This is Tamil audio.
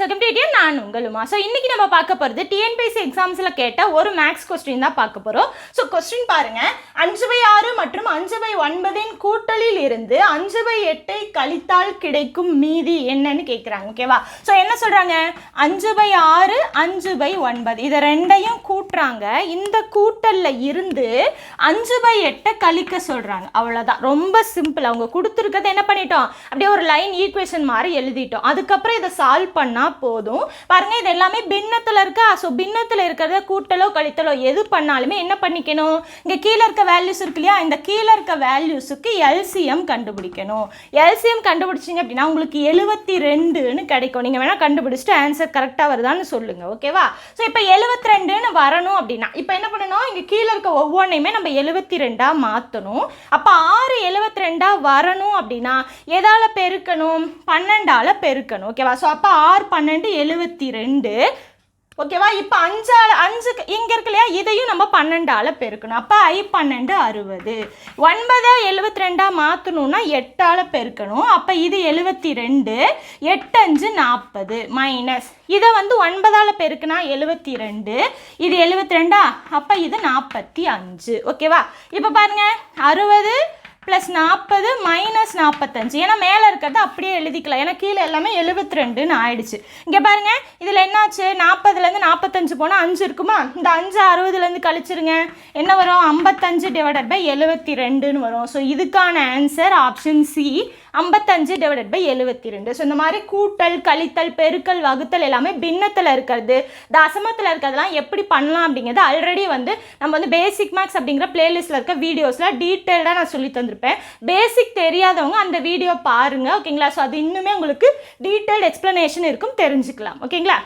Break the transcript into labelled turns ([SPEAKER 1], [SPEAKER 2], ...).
[SPEAKER 1] செகண்ட் நான் உங்களுமா. ஸோ இன்னைக்கு நம்ம பார்க்க போகிறது டிஎன்பிஎஸ்சி எக்ஸாம்ஸில் கேட்ட ஒரு மேக்ஸ் கொஸ்டின் தான் பார்க்க போகிறோம். ஸோ கொஸ்டின் பாருங்க, 5/6 மற்றும் 5/9 கூட்டலில் இருந்து 5/8 கழித்தால் கிடைக்கும் மீதி என்னன்னு கேட்குறாங்க. ஓகேவா? ஸோ என்ன சொல்கிறாங்க, 5/6 5/9 இதை ரெண்டையும் கூட்டுறாங்க. இந்த கூட்டலில் இருந்து 5/8 கழிக்க சொல்கிறாங்க. அவ்வளோதான், ரொம்ப சிம்பிள். அவங்க கொடுத்துருக்கதை என்ன பண்ணிட்டோம், அப்படியே ஒரு லைன் ஈக்குவேஷன் மாதிரி எழுதிட்டோம். அதுக்கப்புறம் இதை சால்வ் பண்ணால் போதும். பாருங்க, இது எல்லாமே பின்னத்தில் இருக்கா. ஸோ பின்னத்தில் இருக்கிறத கூட்டலோ கழித்தலோ எது பண்ணாலுமே என்ன பண்ணிக்கணும், இங்கே கீழே இருக்க வேல்யூஸ் இருக்கு இல்லையா, இந்த கீழே இருக்க வேல்யூஸுக்கு எல்சிஎம் கண்டுபிடிக்கணும். எல்சிஎம் கண்டுபிடிச்சிங்க அப்படின்னா உங்களுக்கு 72ன்னு கிடைக்கும். நீங்கள் வேணால் கண்டுபிடிச்சிட்டு ஆன்சர் கரெக்டாக வருதான்னு சொல்லுங்கள். ஓகேவா? ஸோ இப்போ 72ன்னு வரணும் அப்படின்னா இப்போ என்ன பண்ணணும், இங்கே கீழே இருக்க ஒவ்வொன்றையுமே நம்ம 72ஆக மாற்றணும். அப்போ 6 72ஆக வரணும் அப்படின்னா எதால் பெருக்கணும், 12ஆல் பெருக்கணும். ஓகேவா? ஸோ அப்போ 6 12 72. ஓகேவா? இப்போ 5 இங்கே இருக்கு இல்லையா, இதையும் நம்ம 12ஆல் பெருக்கணும். அப்போ 12 60. 9 72ஆக மாற்றணும்னா 8ஆல் பெருக்கணும். அப்போ இது 72, 8 5 40 மைனஸ் இதை 9ஆல் பெருக்குனா 72, இது 72ஆ, அப்போ இது 45. ஓகேவா? இப்போ பாருங்க, 60 + 40 - 45. ஏன்னா மேலே இருக்கிறது அப்படியே எழுதிக்கலாம், ஏன்னா கீழே எல்லாமே 72ன்னு ஆயிடுச்சு. இங்கே பாருங்க, இதில் என்னாச்சு, 40லேருந்து 45 போனால் 5 இருக்குமா, இந்த 5 60லேருந்து கழிச்சிருங்க, என்ன வரும், 55 / 72ன்னு வரும். ஸோ இதுக்கான ஆன்சர் ஆப்ஷன் சி, 55 / 72. ஸோ இந்த மாதிரி கூட்டல் கழித்தல் பெருக்கல் வகுத்தல் எல்லாமே பின்னத்தில் இருக்கிறது, தசமத்தில் இருக்கிறதுலாம் எப்படி பண்ணலாம் அப்படிங்கிறது ஆல்ரெடி நம்ம பேசிக் மேக்ஸ் அப்படிங்கிற பிளேலிஸ்ட்டில் இருக்க வீடியோஸில் டீட்டெயில்டாக நான் சொல்லி தந்திருப்பேன். பேசிக் தெரியாதவங்க அந்த வீடியோ பாருங்கள். ஓகேங்களா? ஸோ அது இன்னுமே உங்களுக்கு டீட்டெயில்டு எக்ஸ்ப்ளனேஷன் இருக்கும், தெரிஞ்சுக்கலாம். ஓகேங்களா?